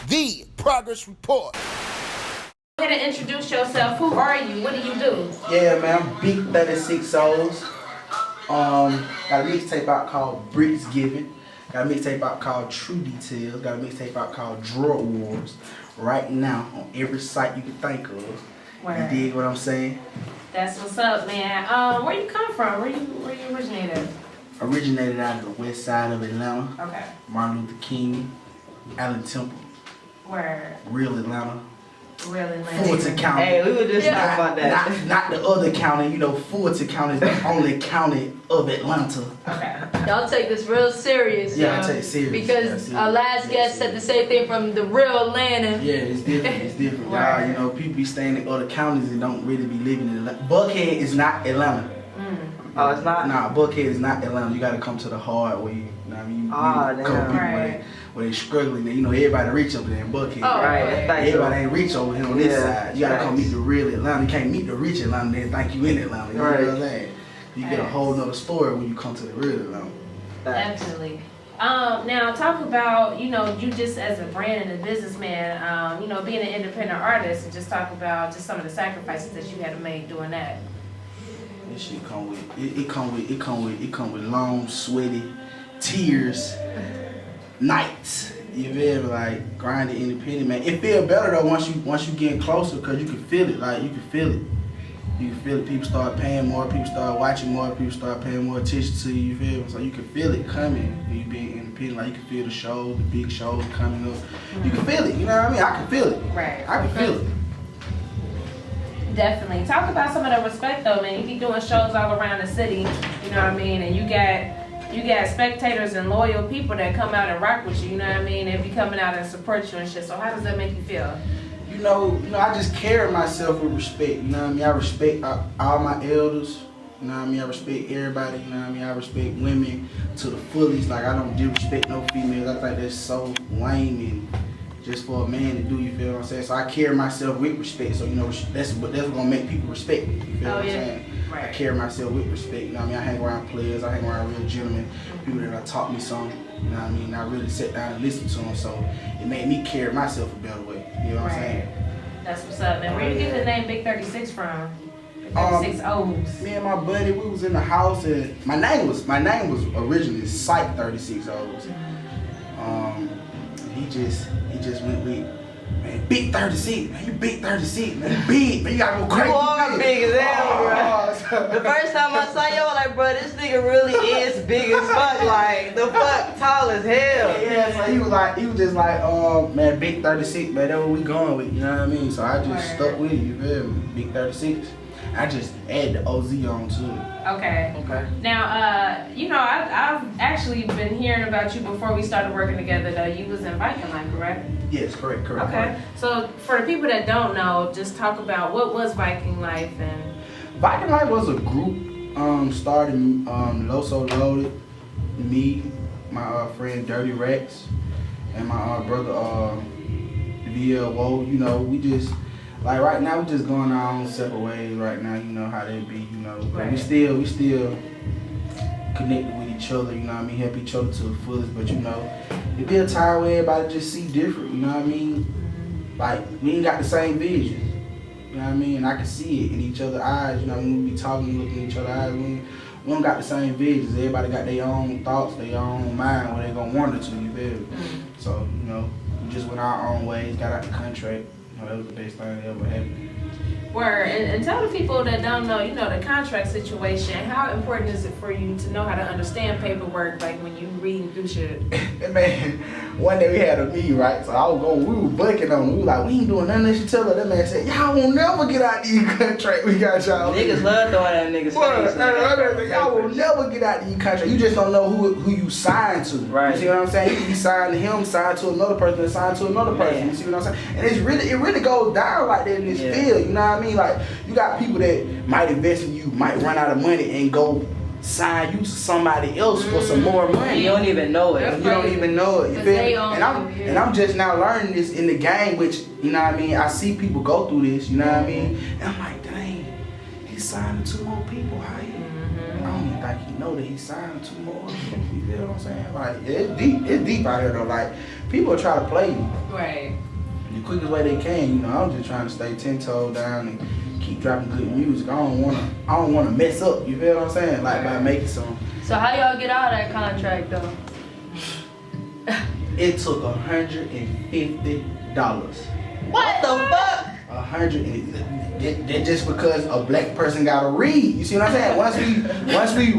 The Progress Report. Go ahead and introduce yourself. Who are you? What do you do? Yeah, man, I'm Big36oz. Got a mixtape out called Bricksgiving. Got a mixtape out called TRU Details. Got a mixtape out called Drug Wars. Right now on every site you can think of. Word. You dig what I'm saying? That's what's up, man. Where you come from? Where you originated? Originated out of the west side of Atlanta. Okay. Martin Luther King, Allen Temple, Where? real Atlanta. Really, Fulton County. Hey, we were just talking about that. Not the other county, you know, Fulton County is the only county of Atlanta. Okay. Y'all take this real serious. Yeah, I take it serious. Because our last guest said the same thing from the real Atlanta. Yeah, it's different. It's different. Right. Y'all, you know, people be staying in other counties and don't really be living in Atlanta. Buckhead is not Atlanta. Oh, it's not? Nah, Buckhead is not Atlanta. You gotta come to the hard way. You know what I mean? Oh, come damn. people Right. where they struggling. You know, everybody reach over there in Buckhead. Oh, Right, thank you. Everybody ain't reach over here on this Yeah, side. You gotta come thanks. meet the real Atlanta. You can't meet the rich Atlanta and then think you in Atlanta. You know what I'm saying? You get a whole nother story when you come to the real Atlanta. Definitely. Now talk about, you know, you just as a brand and a businessman, you know, being an independent artist, and just talk about just some of the sacrifices that you had to make doing that. This shit come with it come with long, sweaty tears, nights. You feel me? Like grinding independent, man. It feel better though once you get closer, cause you can feel it. Like you can feel it. You can feel it. People start paying more. People start watching more. People start paying more attention to you. You feel me? So you can feel it coming when you being independent. Like you can feel the shows, the big shows coming up. You can feel it. You know what I mean? I can feel it. Right. I can feel it. Definitely. Talk about some of the respect though, man. You be doing shows all around the city, you know what I mean? And you got spectators and loyal people that come out and rock with you, you know what I mean? They be coming out and support you and shit. So how does that make you feel? You know, I just carry myself with respect, you know what I mean? I respect all my elders, you know what I mean? I respect everybody, you know what I mean? I respect women to the fullest, like I don't disrespect no females. I think that's so lame and just for a man to do, you feel what I'm saying? So I carry myself with respect, so you know, that's gonna make people respect me, you feel what I'm saying? Right. I carry myself with respect, you know what I mean? I hang around players, I hang around real gentlemen, people that have taught me something, you know what I mean? I really sat down and listened to them, so it made me carry myself a better way, you know what I'm saying? That's what's up, man. Where you get the name Big 36 from? Big 36oz. Me and my buddy, we was in the house and my name was originally Psych 36oz. He just went with, man, Big 36, man, you Big 36, man, you big, man, you gotta go crazy. You are big as hell, bro. The first time I saw you, I was like, bro, this nigga really is big as fuck. Like, the fuck tall as hell. Yeah, so he was just like, man, Big 36, man, that's what we going with, you know what I mean? So I just stuck with it, you feel me? Big 36. I just add the OZ on to it. Okay. Okay. Now, you know, I've actually been hearing about you before we started working together, though. You was in Viking Life, correct? Yes, correct. Okay. So, for the people that don't know, just talk about what was Viking Life and... Viking Life was a group started Loso Loaded, me, my friend Dirty Rex, and my brother VL. You know, we just... Like right now, we just going our own separate ways. Right now, you know how they be, you know. But Right. we still connected with each other. You know what I mean? Help each other to the fullest. But you know, it be a time where everybody just see different. You know what I mean? Like we ain't got the same vision. You know what I mean? And I can see it in each other's eyes. You know, when we be talking, looking in each other's eyes, we don't got the same visions. Everybody got their own thoughts, their own mind, where they gonna wander to. You feel me? So you know, we just went our own ways, got out the contract. That was the best thing that ever happened. Word. And tell the people that don't know, you know, the contract situation, how important is it for you to know how to understand paperwork, like when you reading through shit? And man, one day we had a meeting, right? So I was going, we were bucking on him. We were like, we ain't doing nothing unless you tell her. That man said, y'all won't never get out of these contract we got y'all. Niggas love throwing that niggas face. Y'all will never get out of these contract. You just don't know who you signed to. Right. You see what I'm saying? You can be signed to him, signed to another person, signed to another person. Man. You see what I'm saying? And it really goes down like that in this field. You know what I mean? Like you got people that might invest in you, might run out of money and go sign you to somebody else for some more money. You don't even know it. You don't even know it. You feel me? They And I'm just now learning this in the game, which, you know what I mean? I see people go through this, you know what I mean? And I'm like, dang, he signed to 2 more people. How you? I don't even think he know that he signed 2 more. You feel what I'm saying? Like, yeah, it's deep out here though. Like, people try to play me. Right. The quickest way they can, you know, I'm just trying to stay 10 toes down and keep dropping good music. I don't wanna mess up, you feel what I'm saying? Like by making some. So how y'all get out of that contract though? It took $150. What the fuck? 100. That just because a black person gotta read. You see what I'm saying? Once we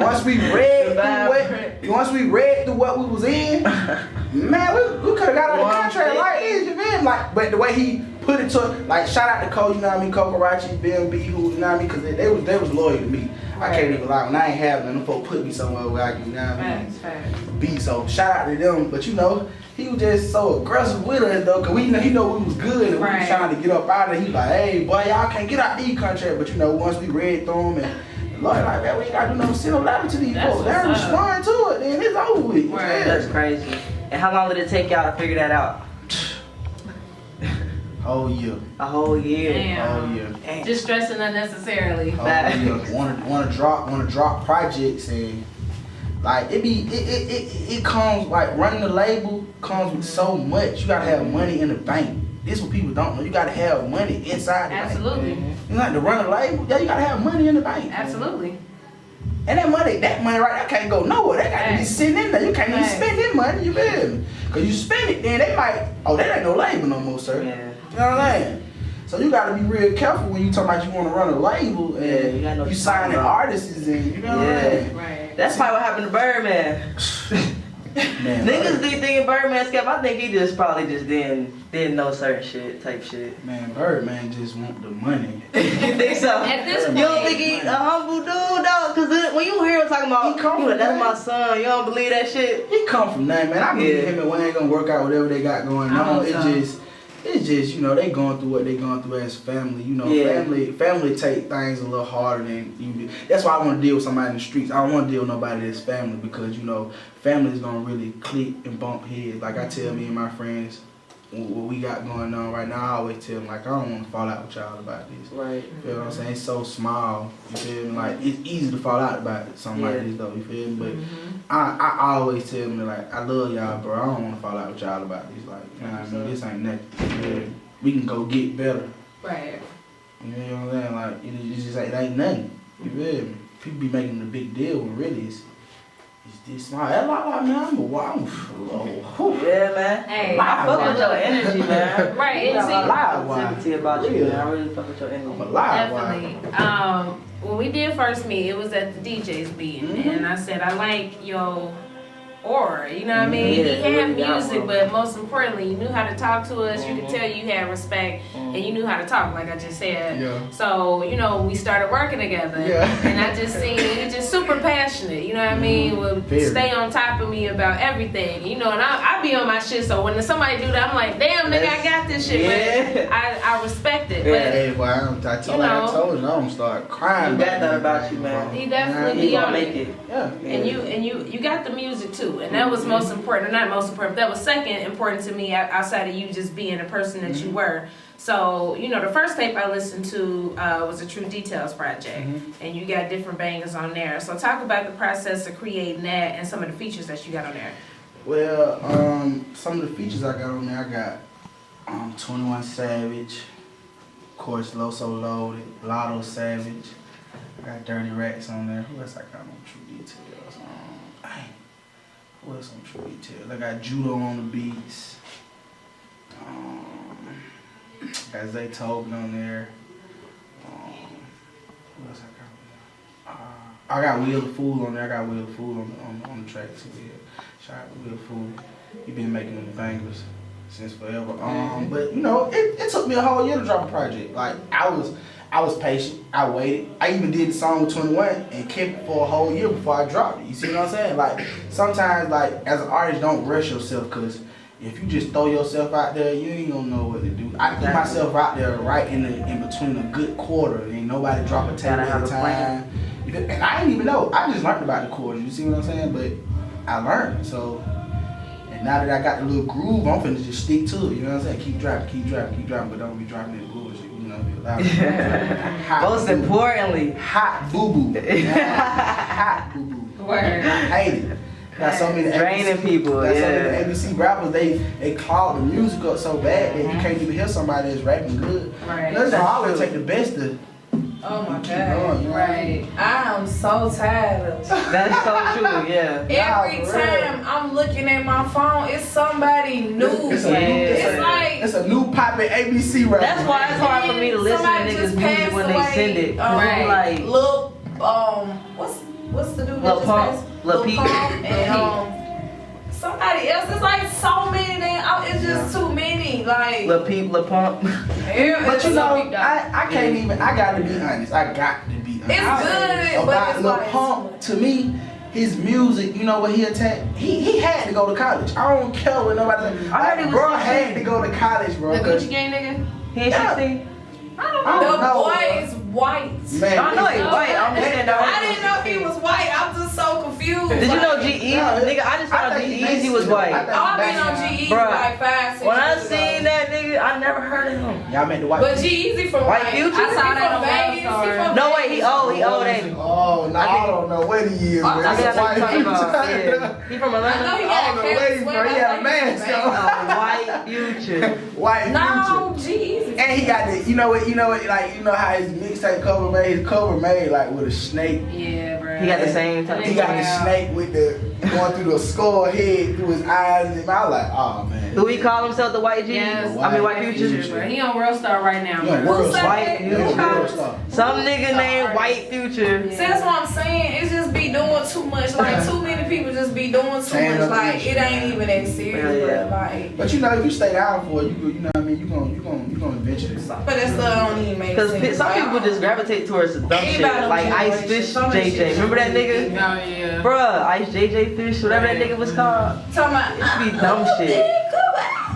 read through what we was in, man, we could have got on the contract like this. You feel me? Like, but the way he put it to, like, shout out to Cole, you know what I mean? Kokarachi, BMB, who, you know what I mean? Because they was loyal to me. I can't even lie. When I ain't having them, folks put me somewhere where I can, you know what I mean? Be so. Shout out to them. But you know, he was just so aggressive with us though, cause he know we was good and we was trying to get up out of it. He like, hey boy, y'all can't get out these contracts. But you know, once we read through them and the lawyer like, man, we ain't gotta do no send no letter to these folks. They respond to it, then it's over with. Right. That's crazy. And how long did it take y'all to figure that out? Whole year. A whole year. Damn. Whole year. Just stressing unnecessarily. Whole year. Wanna drop projects and like it comes like running the label comes with so much. You gotta have money in the bank. This is what people don't know. You gotta have money inside the bank. Absolutely. You like to run a label? Yeah, you gotta have money in the bank. Absolutely. And that money right, that can't go nowhere. That gotta be sitting in there. You can't even spend that money, you feel me? Cause you spend it, then they might, oh, that ain't no label no more, sir. Yeah. You know what I'm saying? So you gotta be real careful when you talk about you wanna run a label and you signing artists and you know what I'm saying? Right. That's probably what happened to Birdman. Man, Niggas be thinking Birdman skep. I think he just probably just didn't know certain shit, type shit. Man, Birdman just want the money. You think so? At this point, You don't think he a humble dude though? Cause when you hear him talking about, He come you like, that's from my that. son, you don't believe that shit? He come from that, man. I believe Yeah. him and Wayne gonna work out whatever they got going I on. hope so. It's just, you know, they going through what they going through as family. You know, family take things a little harder than you do. That's why I want to deal with somebody in the streets. I don't want to deal with nobody that's family because, you know, family is going to really click and bump heads. Like I tell me and my friends what we got going on right now, I always tell them, like, I don't want to fall out with y'all about this. Right. You feel what I'm saying? It's so small. You feel me? Like, it's easy to fall out about something like this, though. You feel me? But I always tell them, like, I love y'all, bro. I don't want to fall out with y'all about this. Like, you know what I mean? This ain't nothing. You feel me? We can go get better. Right. You know what I'm saying? Like, it just it ain't nothing. You feel me? People be making a big deal when really it's this small. That's like, man, I'm a wild. Yeah, man. Hey, I fuck with your energy, man. Right, You got and a lot of positivity about you, man. I really fuck with your energy. I'm a live Definitely. wire. When we did first meet, it was at the DJ's meeting, and I said I like your aura. You know what I mean? Yeah, He had really got music, one. but most importantly, you knew how to talk to us. You could tell you had respect, and you knew how to talk, like I just said. Yeah. So you know, we started working together, and I just seen he just super passionate. You know what I mean? Would Very. stay on top of me about everything. You know, and I be on my shit. So when somebody do that, I'm like, damn, nigga, I got this shit. Yeah. But I respect it. Yeah. Hey, boy, I told you, I don't start crying. You got that about you, man. He definitely You be gonna on make it. it. Yeah. And you got the music too, and that was most important. Not most important. That was second important to me outside of you just being the person that you were. So you know, the first tape I listened to was a TRU Details project, and you got different bangers on there. So talk about the process of creating that and some of the features that you got on there. Well, some of the features I got on there, I got 21 Savage, of course, Loso Loaded, Lotto Savage. I got Dirty Racks on there. Who else I got on TRU Details? Who else on TRU Details? I got Judo on the beats. Got Zay Tobin on there. Who else I got on there? I got Wheel the Fool on there. I got Wheel the Fool on the track too. Yeah. Shout out to Wheel the Fool. He been making them bangers since forever. But you know, it took me a whole year to drop a project. Like I was patient. I waited. I even did the song with 21 and kept it for a whole year before I dropped it. You see what I'm saying? Like sometimes, like as an artist, don't rush yourself because if you just throw yourself out there, you ain't gonna know what to do. I put myself out there right in between a good quarter. Ain't nobody drop a tape at a time. And I didn't even know. I just learned about the quarters. You see what I'm saying? But I learned. So, and now that I got the little groove, I'm finna just stick to it. You know what I'm saying? Keep dropping, but don't be dropping that bullshit. You know, be loud. Most importantly, hot boo boo. Hot boo boo. Word. I hate it. Got so many Draining people, got so yeah. many ABC rappers, they clog the music up so bad that you can't even hear somebody that's rapping good. Right. That's why I always take the best to Oh my keep God. going, you know what I mean? Right. I am so tired of it. That's so true, yeah. Every Nah, for real. time I'm looking at my phone, it's somebody new. It's a Yeah. new, It's like it's a new poppin' ABC rapper. That's why it's hard for me to listen to somebody niggas' just music passed when they away. send it. Right. Like, Lil, what's the dude Lil that just Pump. passed? Lil Peep. Pump and somebody else. It's like so many. It's just too many. Like Lil Peep, Lil Pump. But you know, I can't even, I gotta be honest. I got to be honest. It's good, but About it's Lil like Pump, to me, his music, you know what he attacked? He had to go to college. I don't care what nobody said. I heard he was Bro 16. had to go to college, bro. The 'cause- Gucci Gang nigga? He ain't Yeah. 16? I don't I know. don't the know, boy is white. Man, I know he's listen. white. I'm just saying that. I didn't know he was white. I'm just so confused. Did you know Like, G-Eazy? No, Nigga, I just found out think he G-Eazy was basic, white. I think I've he been on basic. G-Eazy Bruh, like 5, 6 When I years ago. seen that nigga, I never heard of him. Y'all met the white But people. G-Eazy from White like, Future? I I saw saw that on from Vegas. He World from No, wait, he Vegas. old ain't he? Oh, no, I I, think- don't know what he is, I man. I think I know White what you're talking about. future. Yeah. He from I know Atlanta? he I got don't a know where he cat from. He had a mask sweater. on. White Future. White No, future. G-Eazy. And he got the, you know what, like, you know how his mixtape cover made, his cover made like with a snake. Yeah, bro. He got the same type He of got the snake with the, going through the skull head, through his eyes, and I was like, oh man. Do he call himself the White G? Yes. I mean, White White Future? Future. Bro. He on World Star right now, You know, bro. world said star. White You know, Future. world star. Some nigga named White Future. See, that's what I'm saying. It's just be doing too much. Like, too many people just be doing too Saying much. other Like, shit, it ain't man. even that serious. Yeah. But, like, But you know, if you stay down for it, you know what I mean, you gonna eventually stop. but that stuff don't even make Because sense. some Like, people just gravitate towards the dumb shit. Anybody Like don't Ice generation, Fish some of that JJ. shit Remember that really nigga? be- Oh, yeah. Bruh, Ice JJ Fish, whatever that nigga was called. Talking about, It be dumb shit.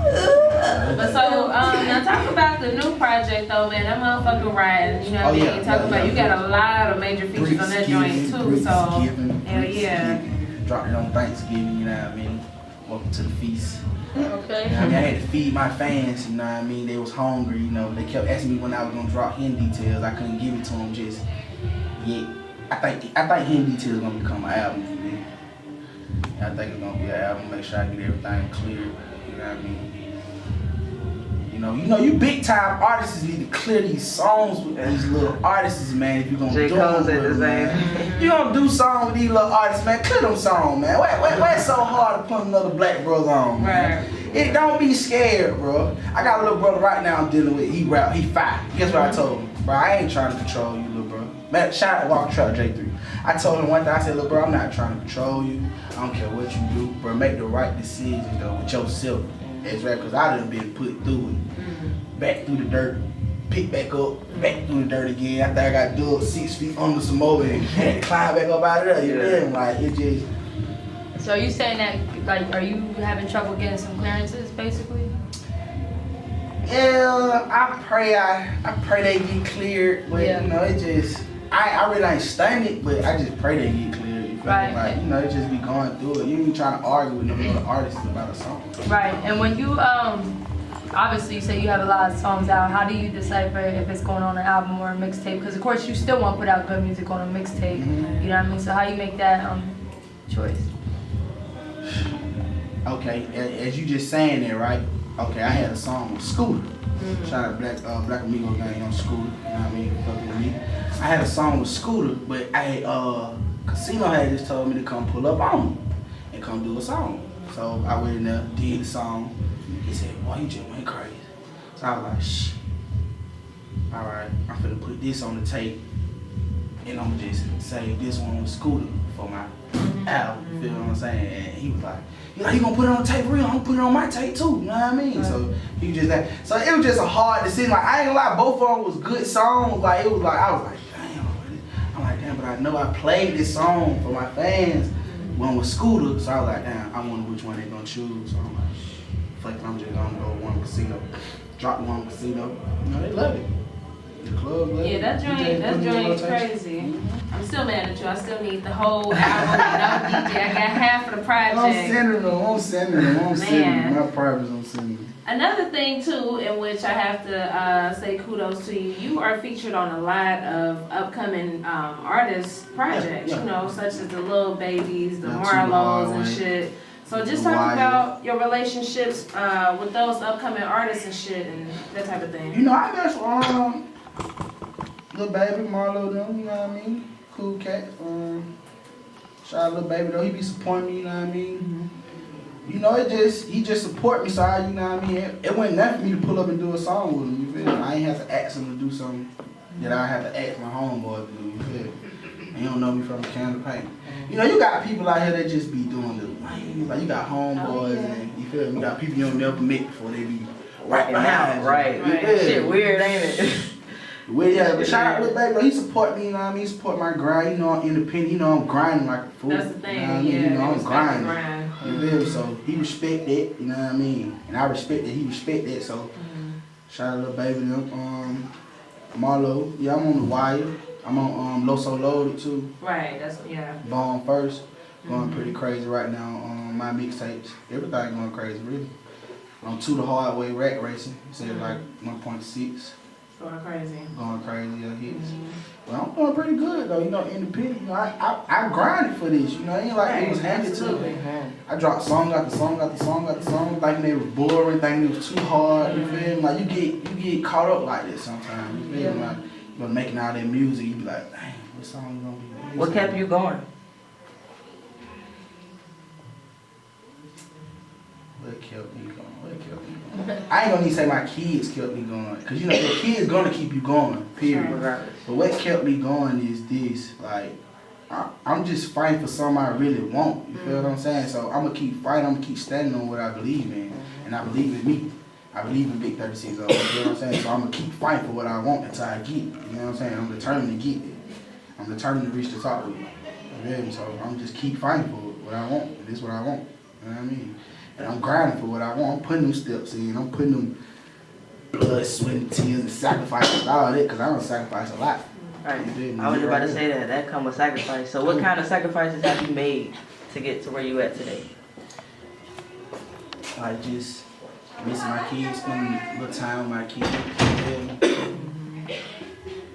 But so, now talk about the new project though, man. That motherfucker riding. You know what I Oh, mean? yeah, Talk yeah, about yeah. you got a lot of major features on that joint too. So, hell yeah. Dropped it on Thanksgiving, you know what I mean? Welcome to the feast. Okay. You know what I mean? I had to feed my fans, you know what I mean? They was hungry, you know. They kept asking me when I was gonna drop Hidden Details. I couldn't give it to them just yet. I think Hidden Details is gonna become an album for me. I think it's gonna be an album. Make sure I get everything clear. You know what I mean? You know, you big time artists need to clear these songs with these little artists, man. If you gonna J. do Cole them, said the man. You gonna do songs with these little artists, man? Clear them songs, man. Why it's so hard to put another black brother on, man? Right. It don't be scared, bro. I got a little brother right now I'm dealing with. He rap, he fight. Guess what I told him, bro? I ain't trying to control you, little bro. Man, shout out to Walker Trap J3. I told him one thing. I said, look, bro, I'm not trying to control you. I don't care what you do, bro. Make the right decisions though with yourself. That's right, cause I done been put through it, back through the dirt, pick back up, back through the dirt again. I think I got dug 6 feet under some more and had to climb back up out of there. You know, like it just. So are you saying that, like, are you having trouble getting some clearances, basically? Yeah, I pray they get cleared, but Yeah. you know, it just, I really ain't stunned it, but I just pray they get cleared. You feel me? Right. Like, you know, it just be going through it. You ain't trying to argue with no other artists about a song. Right. And when you, obviously you say you have a lot of songs out, how do you decipher if it's going on an album or a mixtape? Because of course you still want to put out good music on a mixtape, Mhm. you know what I mean? So how you make that choice? Okay, as you just saying that, right? Okay, I had a song with Scooter. Shout out Black Amigo gang on Scooter. You know what I mean? Fucking with me. I had a song with Scooter, but Casino had just told me to come pull up on him and come do a song. So I went in there, did the song. He said, "Boy, you just went crazy." So I was like, "Shh. All right, I'm finna put this on the tape, and I'm just say this one with Scooter for my album." You feel what I'm saying? And he was like, "You gonna put it on the tape real? I'm gonna put it on my tape too." You know what I mean? So he just that. So it was just a hard decision. Like I ain't gonna lie, both of them was good songs. Like it was like I was like, damn. I'm like, damn, but I know I played this song for my fans. One was Scooter, so I was like, damn, I wonder which one they gonna choose. So I'm like, fuck it, I'm just gonna go one Casino. Drop one Casino. You know, they love it. The club love it. Yeah, that joint crazy. I'm still mad at you. I still need the whole album. You know, DJ. I got half of the project. I'm sending them. Man. My privates I'm sending them. Another thing too, in which I have to say kudos to you, you are featured on a lot of upcoming artist projects, you know, such as the Lil Babies, the Marlos and shit. So just talk about your relationships with those upcoming artists and shit and that type of thing. You know, I mess with Lil Baby, Marlo, them, you know what I mean? Cool cats. Shout out Lil Baby though, he be supporting me, you know what I mean? You know, he just support me, so you know what I mean? It wasn't nothing for me to pull up and do a song with him, you feel me? I ain't have to ask him to do something that I have to ask my homeboy to do, you feel me? And you don't know me from a can of paint. You know, you got people out here that just be doing the, like you got homeboys and, you feel me? You got people you don't never meet before they be right behind. Right. Shit weird, ain't it? Well, yeah, but shout out to Lil Baby, bro. He support me, you know what I mean? He support my grind. You know, I'm independent. You know, I'm grinding like a fool. That's the thing, you know what I mean? yeah. You know, I'm grinding. Grind. You feel me? So he respect that, you know what I mean? And I respect that, he respect that. So shout out to Lil Baby, them. Marlo, yeah, I'm on The Wire. I'm on Loso Loaded too. Right, that's, yeah. Born First. Going pretty crazy right now on my mixtapes. Everything going crazy, really. On To The Hard Way Rack Racing. Said like 1.6. Going crazy. Going crazy, yeah, hits. Well, I'm doing pretty good though, you know, independent. You know, I grinded for this, you know, it ain't like it was handed to me. I dropped song after song after song after song, thinking they was boring, thinking it was too hard, you feel me? Like you get caught up like this sometimes, you feel me? Like you're making all that music, you be like, dang, what song gonna be? What kept you going? What kept me going? I ain't gonna need to say my kids kept me going, cause you know your kids gonna keep you going, period. But what kept me going is this, like I'm just fighting for something I really want. You feel what I'm saying? So I'm gonna keep fighting. I'm gonna keep standing on what I believe in, and I believe in me. I believe in Big 36oz. You know what I'm saying? So I'm gonna keep fighting for what I want until I get it. You know what I'm saying? I'm determined to get it. I'm determined to reach the top of it. You feel me? So I'm just keep fighting for what I want. And this is what I want. You know what I mean? And I'm grinding for what I want. I'm putting them steps in. I'm putting them blood, sweat, and tears, and sacrifices, all that, because I don't sacrifice a lot. Right. I was about to say that come with sacrifice. So what kind of sacrifices have you made to get to where you at today? Like just missing my kids, spending a little time with my kids.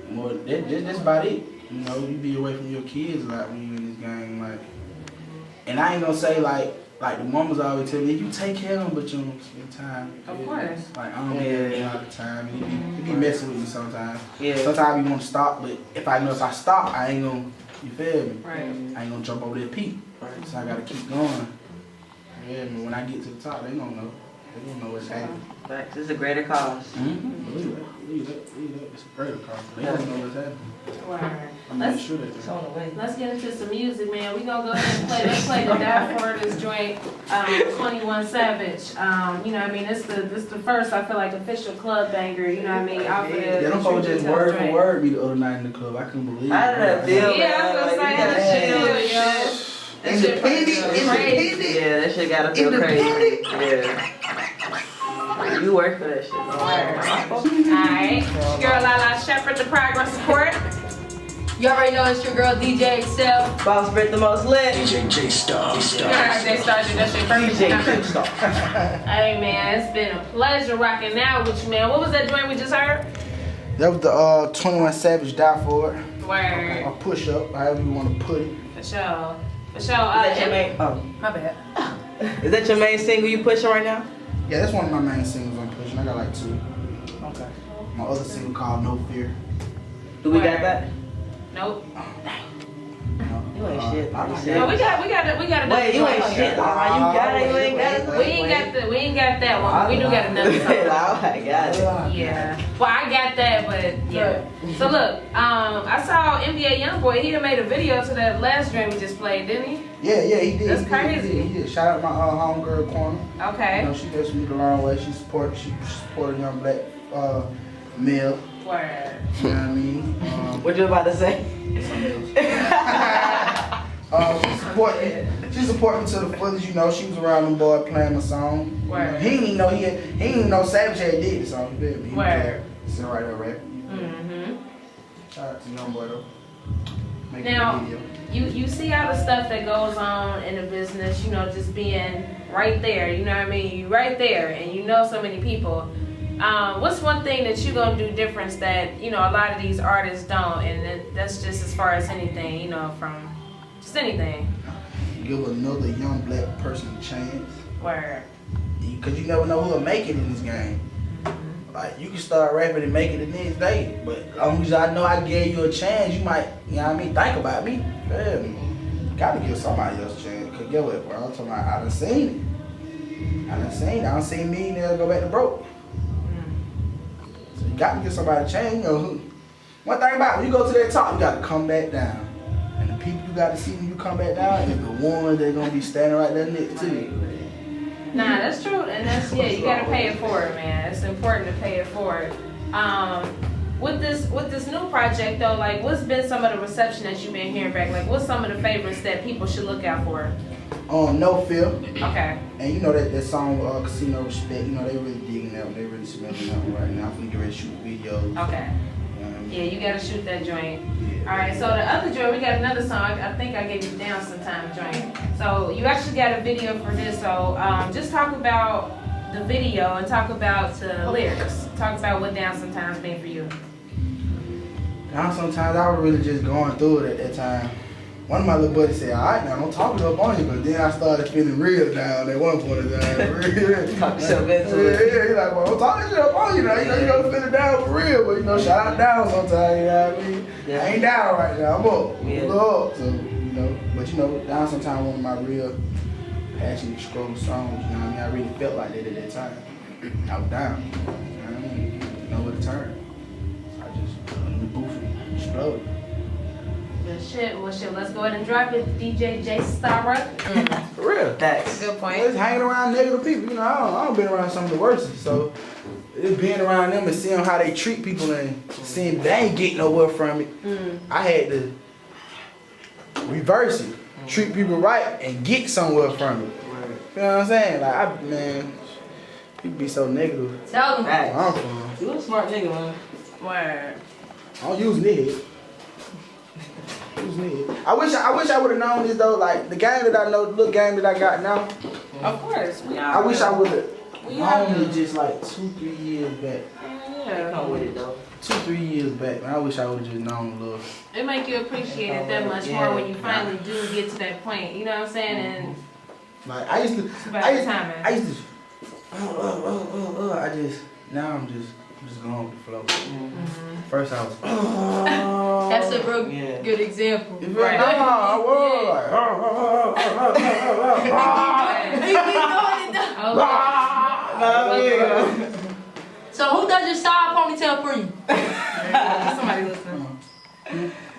More, that's about it. You know, you be away from your kids a lot when you're in this game. Like, and I ain't gonna say like the mamas always tell me, you take care of them, but you don't spend time. Of course. Like, I don't get a lot of time. It be messing with me sometimes. Yeah. Sometimes I be want to stop, but if I know if I stop, I ain't gonna, you feel me? Right. I ain't gonna jump over that peak. Right. So I gotta keep going. Yeah, but when I get to the top, they don't know. They don't know what's happening. Facts. It's a greater cause. Believe that. It's a greater cause. They don't know what's happening. Right. I'm sure that It's on the way. Let's get into some music, man. We gonna go ahead and play. Let's play the Die For This joint, 21 Savage. You know what I mean? This the first, I feel like, official club banger, you know what I mean? Off of the yeah, them folks just Details word for joint. word me the other night in the club. I couldn't believe it. How did that feel? Yeah, I was gonna say, Like, that shit feel, yo. That shit crazy. yeah, that shit gotta feel crazy. Yeah. You work for that shit. Alright. Girl Lala Shepherd, the progress report. You already know it's your girl DJ Excel. Boss Brit the most lit. DJ J-Star. They started that shit perfect. DJ J-Star. Hey man, it's been a pleasure rocking out with you, man. What was that joint we just heard? That was the 21 Savage Die For It. Word. Or push up, however you want to put it. For sure. For sure. Is that your main? Oh, My bad. is that your main single you pushing right now? Yeah, that's one of my main singles I'm pushing. I got like 2. Okay. My other single called No Fear. Do we got that? Nope. You ain't shit. No, we got it. Wait, you ain't shit. You got it. You ain't got it. We ain't got that one. We do got another song. I got it. Yeah. Well, I got that, but yeah. So look, I saw NBA YoungBoy. He done made a video to that last dream we just played, didn't he? Yeah, he did. That's crazy. He did. Shout out my homegirl Corner. Okay. You know, she does me the long way. She supported young black male. Word. You know what I mean? What you about to say? Something else. She supported me to the fullest. You know, she was around them boy playing my song. Word. He didn't even know he didn't even know Savage had did the song. You feel me? Word. Sitting right there rapping. Mm-hmm. Shout out to young boy though. Now, you see all the stuff that goes on in the business, you know, just being right there. You know what I mean? You right there, and you know so many people. What's one thing that you gonna do different that a lot of these artists don't, and that's just as far as anything, from just anything. Give another young black person a chance. Word. Because you never know who'll make it in this game. Like, you can start rapping and make it the next day, but as long as I know I gave you a chance, you might, think about me. Yeah, gotta give somebody else a chance. Because get what, bro? I'm talking about, I done seen it. I done seen millionaires go back to broke. So you gotta give somebody a chance. One thing about it, when you go to that top, you gotta come back down. And the people you gotta see when you come back down is the ones that gonna be standing right there next to you. Nah, that's true, and you gotta pay it forward, man. It's important to pay it forward. With this new project though, like, what's been some of the reception that you've been hearing back? Like, what's some of the favorites that people should look out for? No Fear. Okay. And that song Casino Respect, they really digging that one. They really smelling that one right now. I'm gonna get ready to shoot videos. Okay. Yeah, you gotta shoot that joint. Yeah. All right, so the other joint, we got another song. I think I gave you Down Sometime joint. So you actually got a video for this. So just talk about the video and talk about the lyrics. Talk about what Down Sometimes mean for you. Down Sometimes, I was really just going through it at that time. One of my little buddies said, all right, now don't talk it up on you, but then I started feeling real down at one point in time. Talk yourself into it. Yeah, he's like, well, don't talk that shit up on you now. You gotta feel it down for real, but shout out down sometimes, you know what I mean? Yeah. I ain't down right now, I'm up. Yeah. I'm up. So, but Down Sometimes, one of my real passionate struggle songs, you know what I mean? I really felt like that at that time. I was down. You know what I mean? Didn't know where to turn. I just put in the booth and struggled. Good shit. Well, shit, let's go ahead and drop it. DJ J Starra. For real. Thanks. Good point. It's hanging around negative people. I don't been around some of the worst. So it's being around them and seeing how they treat people and seeing they ain't getting nowhere from it. I had to reverse it. Treat people right and get somewhere from it. You know what I'm saying? Like, people be so negative. Tell them. Thanks. I'm from. You a smart nigga, man. Word. I don't use niggas. I wish I would have known this though. Like the game that I know, the little game that I got now. Of course. I wish I would have We have known to. it just like 2-3 years back. Yeah. Come with it though. 2-3 years back, man. I wish I would have just known a little. It make you appreciate it that much more when you finally do get to that point. You know what I'm saying? And Like I used to. it's about the timing. I used to. Now I'm just going with the flow. First I was. That's a real Yeah. good example. You feel me? I was So who does your side ponytail for you? Somebody listening.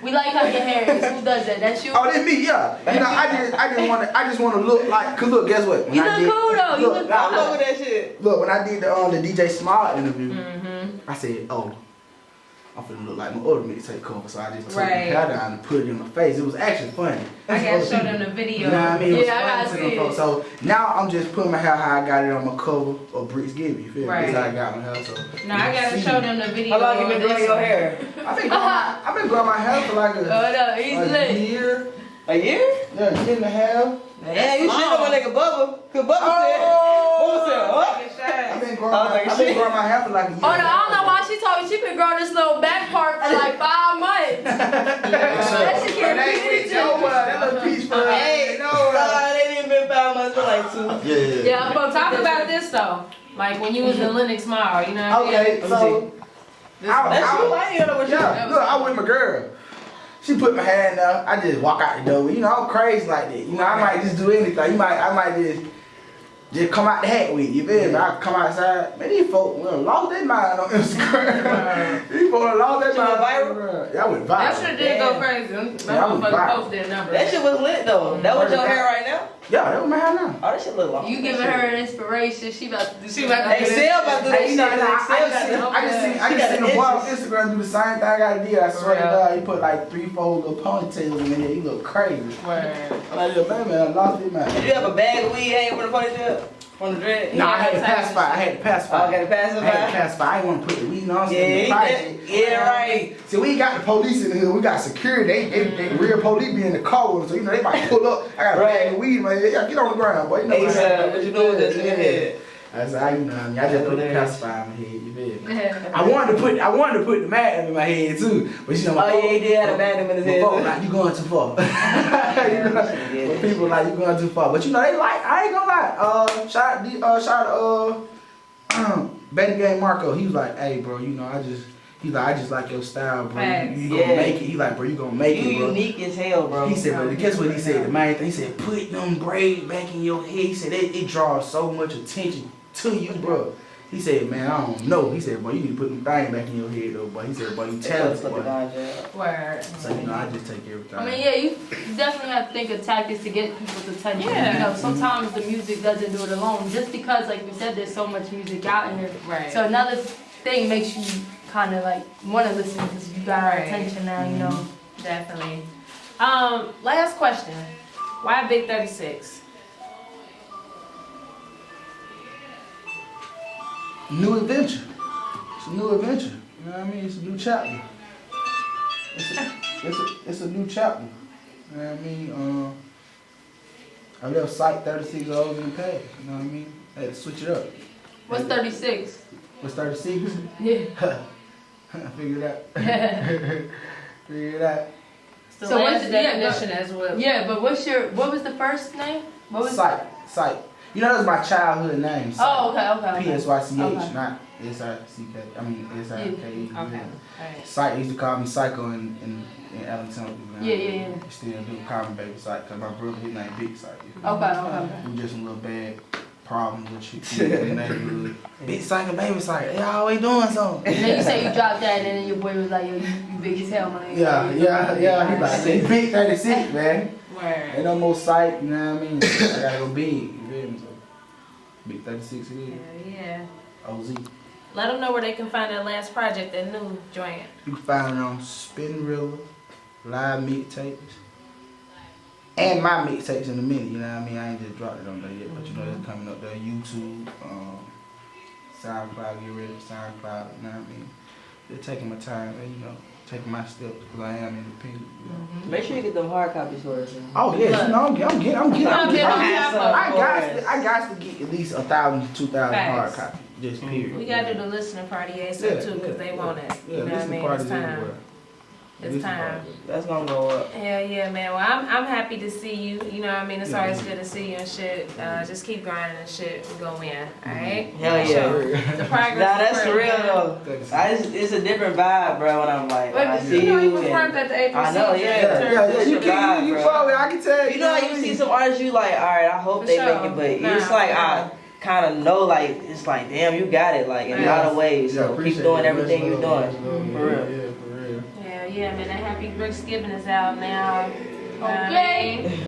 We like how your hair is. Who does that? That's you? Oh, that's me, yeah. I just want to look like. Cause look, guess what? When You I look cool though. You look I love cool. that shit. Look, when I did the DJ Smile interview, I said, oh, I'm finna look like my other mixtape cover, so I just took my hair down and put it in my face. It was actually funny. I gotta show them the video. You know what I mean? It was Yeah, I gotta funny to see them it. folks. So now I'm just putting my hair how I got it on my cover of Bricksgiving. You feel me? Right. That's how I got my hair. So No, I gotta show them the video. How long you been of growing this your one. hair? I've been growing my hair for like Hold up, he's a lit. year. A year? Yeah, a year and a half. Yeah, you shit on my nigga Bubba. Cause Bubba said, Bubba said, what? Take a shot. I've been growing my hair for like a year. Oh no, I don't know why she told me she been growing this little back part for like 5 months. That shit can't be That little piece for Hey, they didn't been 5 months, but like 2. Yeah. Yeah, I'm gonna Talk about this though. Like when you was in Lennox Mall, you know what I mean? Okay, so That's you, I ain't know what you yeah, look, I with my girl. She put my hand up. I just walk out the door. I'm crazy like that. I might just do anything. I might just come out the hat with you. Feel me? I come outside. Man, these folks lost their mind on Instagram. These folks lost their mind. Viral? Yeah, I went viral. That shit did go crazy. Them Yeah, I was motherfuckers viral. posted their number. That shit was lit though. That was your hair right now? Yeah, that was my hair now. Oh, that shit look long. You giving her an inspiration. She about to do She about to something. Excel about to do that Hey, shit. I just seen a boy on Instagram do the same thing I gotta do. I swear to Yeah. God, he put like 3-4 little ponytails in there. He look crazy. Word. I'm like, man, I lost it, man. Did you have a bag of weed hanging from the ponytail? On the dread? No, I had to Yeah, pacify. I had to pacify. Oh, I gotta pass it I had to by. pacify. I didn't want to put the weed on Yeah, in the he project. did. Yeah, right. See, we ain't got the police in the hood. We got security. They real police be in the car with us. So, you know, they might pull up. I got a bag of weed, man. Yeah, get on the ground, boy. You know Hey, what son, what you doing with this nigga head? That's how you know what I mean. I just put the Hilarious. pacifier in my head. You feel me? I wanted to put the magnum in my head too, but you know, Oh, yeah, he did have a magnum in his head. Before, like, you going too far. You know, when people like you going too far, but you know they like. I ain't gonna lie. Shout out Betty Game Marco. He was like, hey, bro, you know, I just like your style, bro. You gonna Yeah. make it. He like, bro, you gonna make You it, bro. unique as hell, bro. He said, but guess what he said? The main thing, he said, put them braids back in your head. He said, it draws so much attention to you, bro. He said, man, I don't know. He said, boy, you need to put them things back in your head, though, boy. He said, boy, you talented, boy. Word. So, you know, I just take everything. I mean, yeah, you definitely have to think of tactics to get people's attention. Yeah. You know, sometimes the music doesn't do it alone. Just because, like we said, there's so much music out in here. Right. So another thing makes you kind of like want to listen because you got our Right. attention now, you know. Definitely. Last question. Why Big 36? New adventure. It's a new adventure. You know what I mean? It's a new chapter. It's a new chapter. You know what I mean? I left Psych 36oz in the past. You know what I mean? I had to switch it up. What's 36? What's 36? Yeah. Figure it out. Figure it out. It's the So last what's- yeah, definition as well. Yeah, but what was the first name? What was Psych. You know, that's my childhood name. Psych. Oh, okay. P-S-Y-C-H, Okay. not S-I-C-K. I mean, S-I-K-E. Okay. Alright. Psych, they used to call me Psycho in Allentown. Yeah. They still do call me Baby Psych, because my brother, his name Big Psych. Okay. We just some little bad problems with shit in the neighborhood. Big Psych and Baby Psych, they always doing something. And then you say you dropped that, and then your boy was like, yo, you big as hell, man. Yeah. He like, they Big 36, man. Word. Ain't no more Psych, you know what I mean? I gotta go big, you feel me? So, Big 36 it is. Yeah. OZ. Let them know where they can find that last project, that new joint. You can find it on Spinrilla, live mixtapes, and my mixtapes in a minute. You know what I mean? I ain't just dropped it on there yet, but you know it's coming up there. YouTube, SoundCloud, get ready for SoundCloud. You know what I mean? Just taking my time, and you know, taking my steps because I am independent. You know? Make sure you get them hard copies for us. Man. Oh yes, you know, I'm getting. I I got to get at least 1,000 to 2,000 hard Facts. copies. Just period. We gotta do the listening party ASAP too, because they want it. Yeah, You know what I listening mean? parties It's time. everywhere. It's Listening time. parties. That's gonna go up. Hell yeah, man. Well, I'm happy to see you. You know what I mean? It's Yeah. always good to see you and shit. Just keep grinding and shit. We gonna win. Alright? Hell yeah. Sure. The progress. Nah, that's is for real real. though. It's a different vibe, bro. When I'm like, when I But see you know, you. you performed and- at the APC. I know, yeah. You Different vibe, bro. follow me. I can tell You know how you see some artists, you like, all right, I hope For they sure. make it, but Nah, it's like for I kind of know, like it's like, damn, you got it, like in a lot of ways. So keep doing everything you're doing, for real. Yeah, for real. Yeah, man. That Happy Bricksgiving is out now. You know what I Okay. mean?